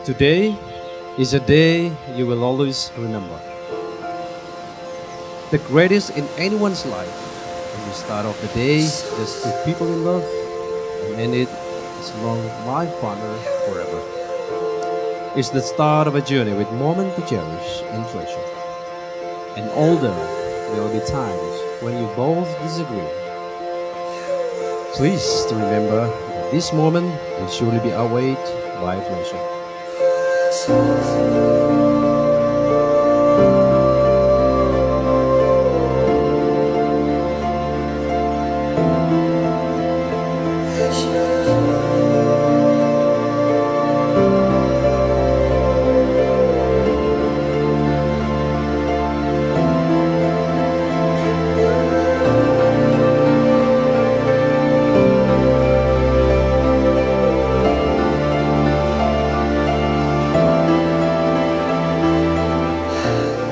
Today is a day you will always remember. The greatest in anyone's life. When you start off the day, just two people in love, and end it as long life partner forever. It's the start of a journey with moments to cherish and treasure. And although there will be times when you both disagree, please to remember that this moment will surely be awaited by pleasure.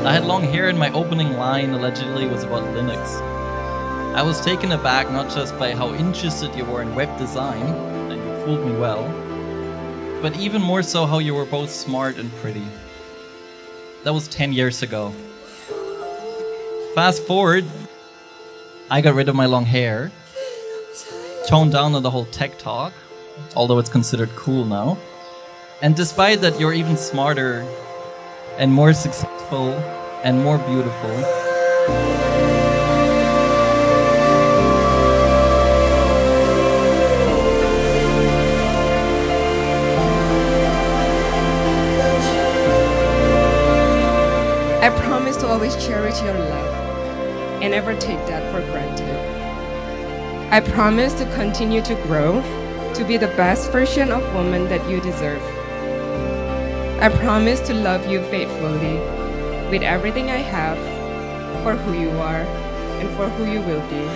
I had long hair and my opening line allegedly was about Linux. I was taken aback not just by how interested you were in web design, and you fooled me well, but even more so how you were both smart and pretty. That was 10 years ago. Fast forward, I got rid of my long hair, toned down on the whole tech talk, although it's considered cool now. And despite that, you're even smarter and more successful and more beautiful. I promise to always cherish your love and never take that for granted. I promise to continue to grow, to be the best version of woman that you deserve. I promise to love you faithfully, with everything I have, for who you are, and for who you will be.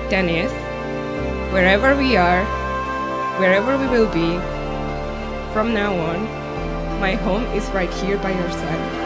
Dennis, wherever we are, wherever we will be, from now on, my home is right here by your side.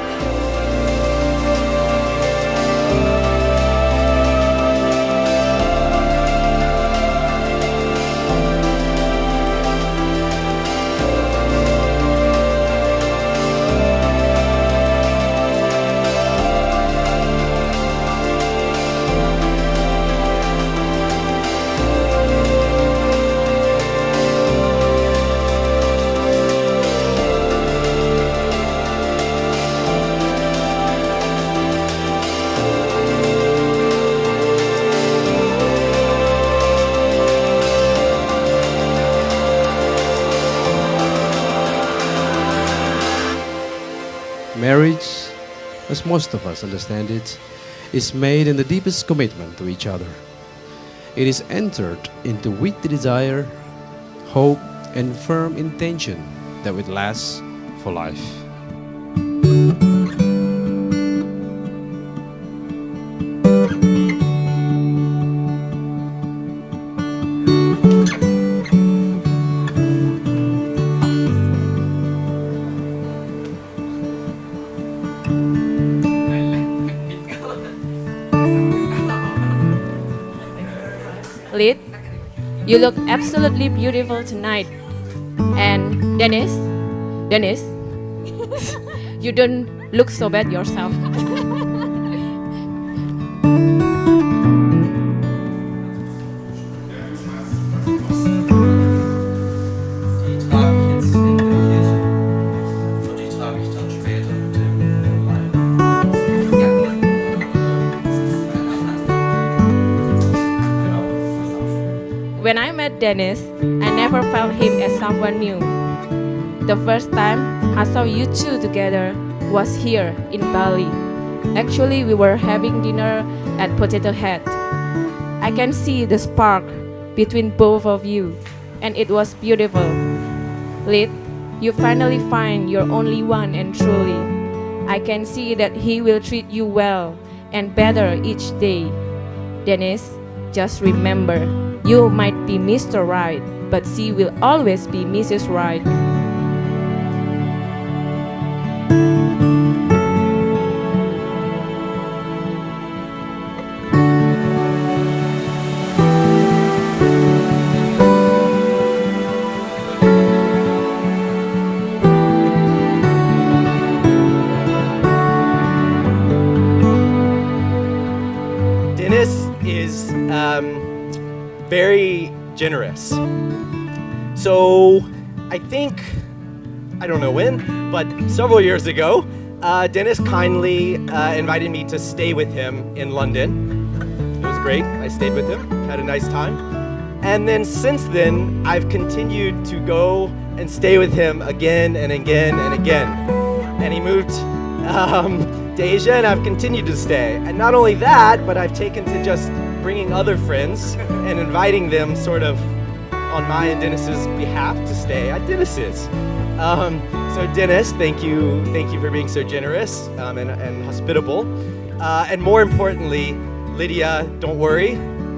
Marriage, as most of us understand it, is made in the deepest commitment to each other. It is entered into with the desire, hope, and firm intention that will last for life. Lid, you look absolutely beautiful tonight. And Dennis, you don't look so bad yourself. Die trage ich jetzt in der Kirche und die trage ich dann später mit dem When I met Dennis, I never felt him as someone new. The first time I saw you two together was here in Bali. Actually, we were having dinner at Potato Head. I can see the spark between both of you, and it was beautiful. Lid, you finally find your only one, and truly, I can see that he will treat you well and better each day. Dennis, just remember, you might be Mr. Right, but she will always be Mrs. Right. very generous. So I think, I don't know when, but several years ago, Dennis kindly invited me to stay with him in London. It was great. I stayed with him, had a nice time. And then since then, I've continued to go and stay with him again and again and again. And he moved to Asia, and I've continued to stay. And not only that, but I've taken to just bringing other friends and inviting them sort of on my and Dennis's behalf to stay at Dennis's. So Dennis, thank you for being so generous and hospitable. And more importantly, Lydia, don't worry.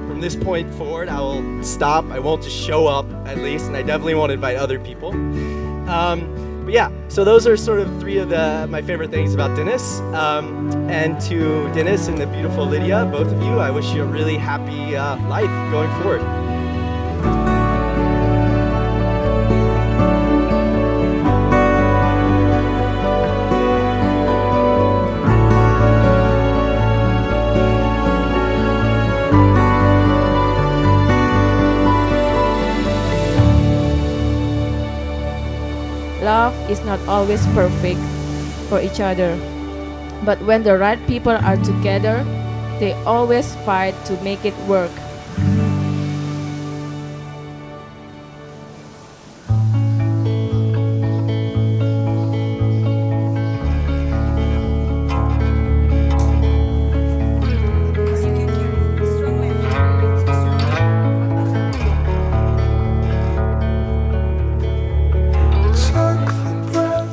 From this point forward, I will stop. I won't just show up, at least, and I definitely won't invite other people. But yeah, so those are sort of three of my favorite things about Dennis. And to Dennis and the beautiful Lydia, both of you, I wish you a really happy life going forward. Love is not always perfect for each other, but when the right people are together, they always fight to make it work.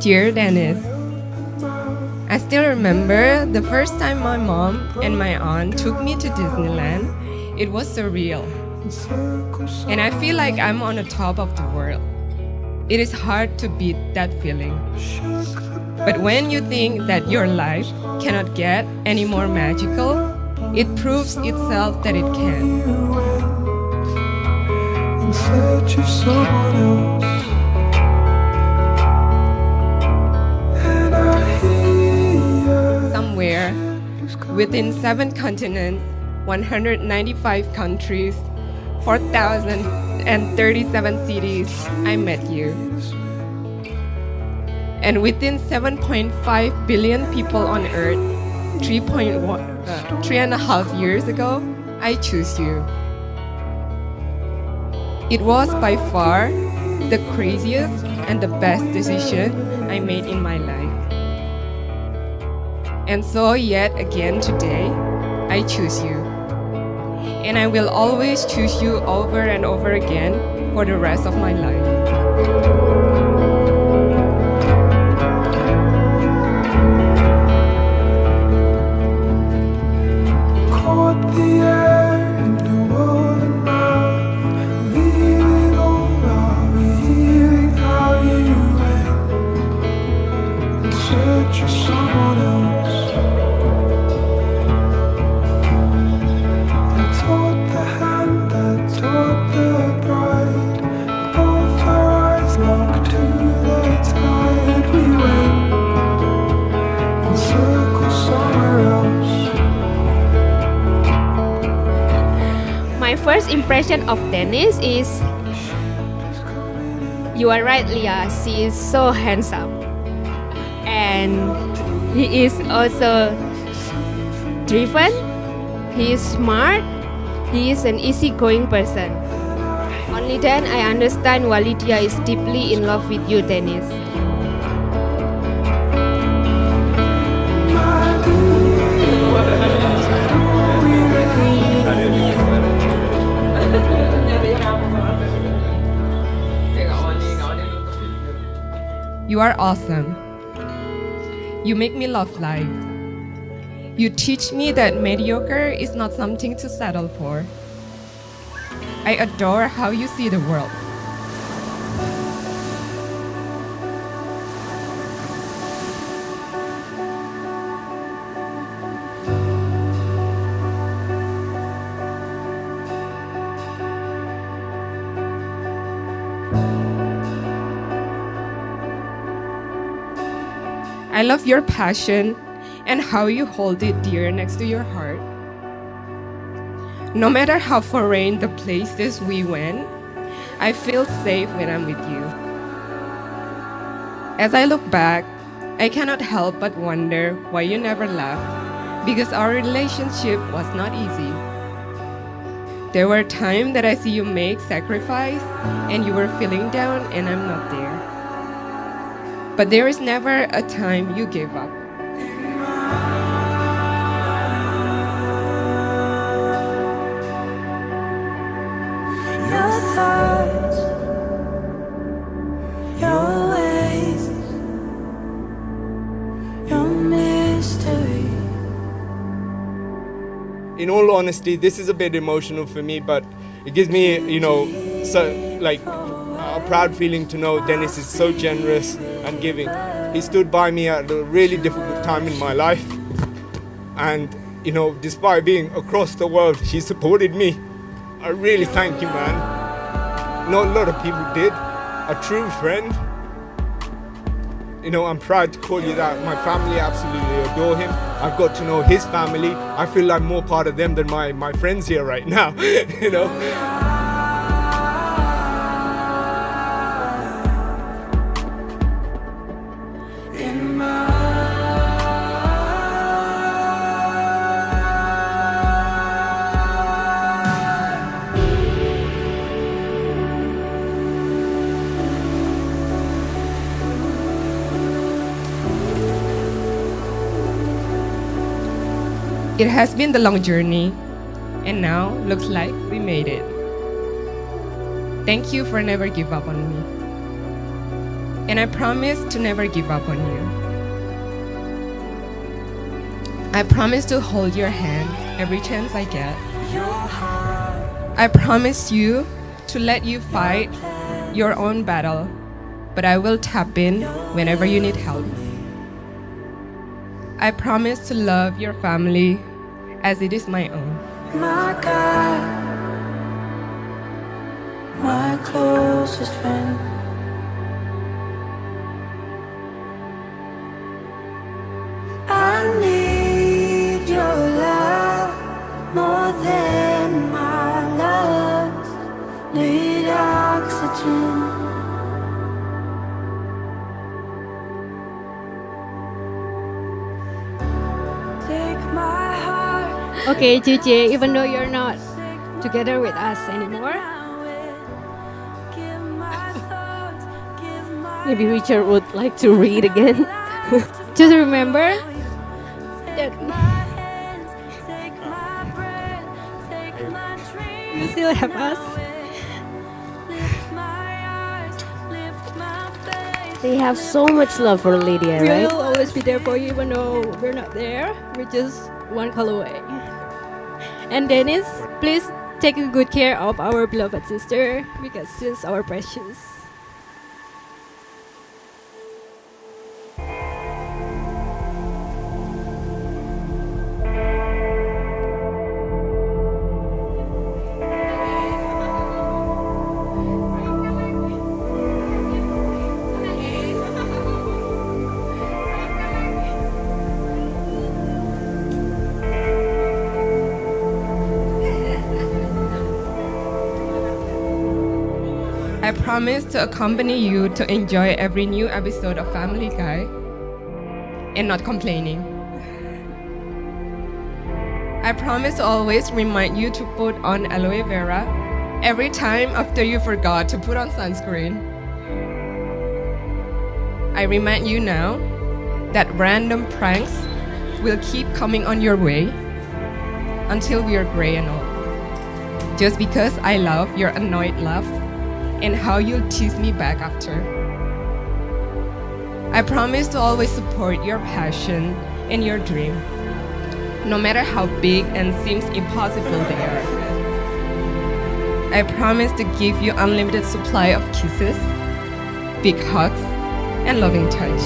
Dear Dennis, I still remember the first time my mom and my aunt took me to Disneyland. It was surreal. And I feel like I'm on the top of the world. It is hard to beat that feeling. But when you think that your life cannot get any more magical, it proves itself that it can. In search of someone else. Somewhere within 7 continents, 195 countries, 4,037 cities, I met you. And within 7.5 billion people on Earth, 3.5 years ago, I chose you. It was by far the craziest and the best decision I made in my life. And so yet again today, I choose you. And I will always choose you over and over again for the rest of my life. Caught the air in your golden mouth, leaving all our healing how you went in search of someone else. My first impression of Dennis is, you are right, Leah, she is so handsome. And he is also driven, he is smart, he is an easygoing person. Only then I understand why Lydia is deeply in love with you, Dennis. You are awesome. You make me love life. You teach me that mediocre is not something to settle for. I adore how you see the world. I love your passion and how you hold it dear next to your heart. No matter how foreign the places we went, I feel safe when I'm with you. As I look back, I cannot help but wonder why you never left, because our relationship was not easy. There were times that I see you make sacrifice and you were feeling down and I'm not there. But there is never a time you gave up. Your thoughts, your ways, your mystery. In all honesty, this is a bit emotional for me, but it gives me, a proud feeling to know Dennis is so generous and giving. He stood by me at a really difficult time in my life, and despite being across the world, he supported me. I really thank you, man. Not a lot of people did. A true friend. I'm proud to call you that. My family absolutely adore him. I've got to know his family. I feel I'm more part of them than my friends here right now. It has been the long journey, and now looks like we made it. Thank you for never give up on me. And I promise to never give up on you. I promise to hold your hand every chance I get. I promise you to let you fight your own battle, but I will tap in whenever you need help. I promise to love your family as it is my own. My God, my closest friend. I need your love more than my lungs need oxygen. Take my heart. Okay, JJ, even though you're not together with us anymore, maybe Richard would like to read again. Just remember that you still have us. They have so much love for Lydia, right? We'll always be there for you even though we're not there. We're just one call away. And Dennis, please take good care of our beloved sister because she's our precious. I promise to accompany you to enjoy every new episode of Family Guy and not complaining. I promise to always remind you to put on aloe vera every time after you forgot to put on sunscreen. I remind you now that random pranks will keep coming on your way until we are gray and old. Just because I love your annoyed laugh and how you'll tease me back after. I promise to always support your passion and your dream, no matter how big and seems impossible they are. I promise to give you unlimited supply of kisses, big hugs, and loving touch.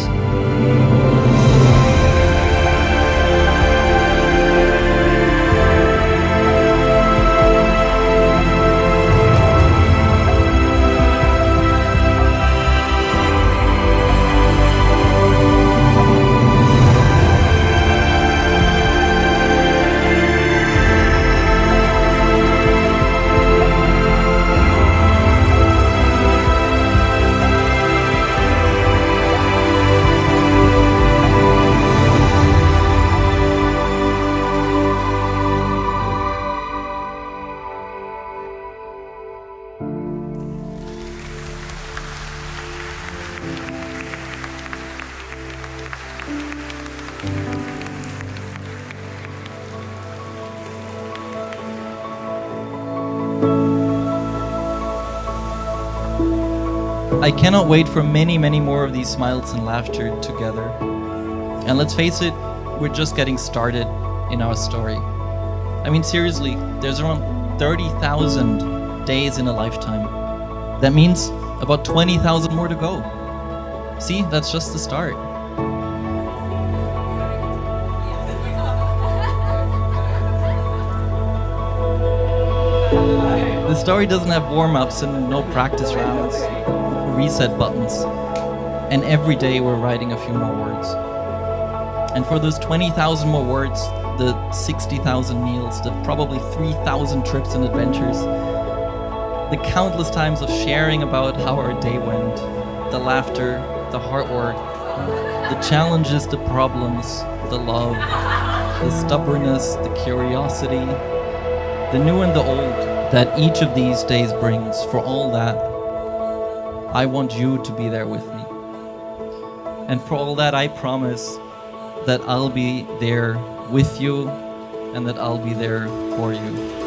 I cannot wait for many, many more of these smiles and laughter together. And let's face it, we're just getting started in our story. I mean, seriously, there's around 30,000 days in a lifetime. That means about 20,000 more to go. See, that's just the start. The story doesn't have warm-ups and no practice rounds, reset buttons. And every day we're writing a few more words. And for those 20,000 more words, the 60,000 meals, the probably 3,000 trips and adventures, the countless times of sharing about how our day went, the laughter, the hard work, the challenges, the problems, the love, the stubbornness, the curiosity, the new and the old that each of these days brings. For all that, I want you to be there with me. And for all that, I promise that I'll be there with you and that I'll be there for you.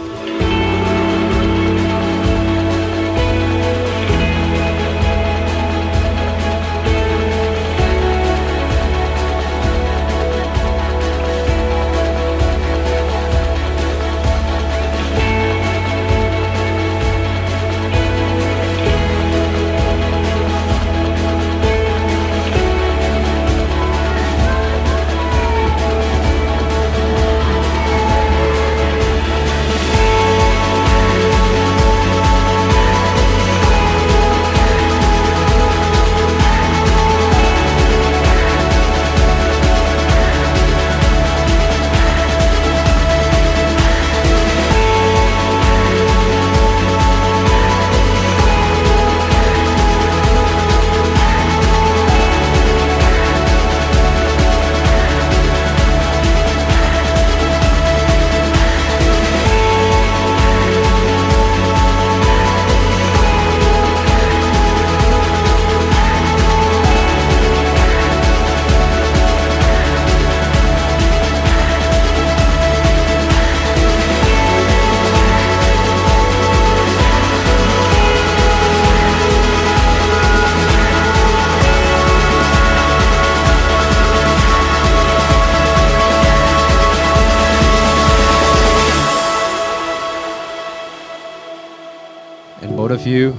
And both of you,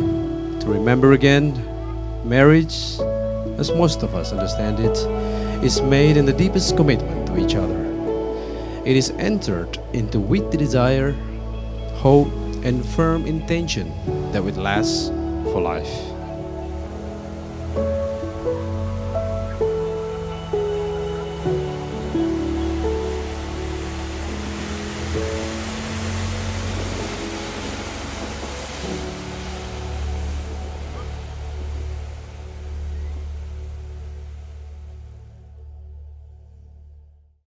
to remember again, marriage, as most of us understand it, is made in the deepest commitment to each other. It is entered into with the desire, hope, and firm intention that will last for life.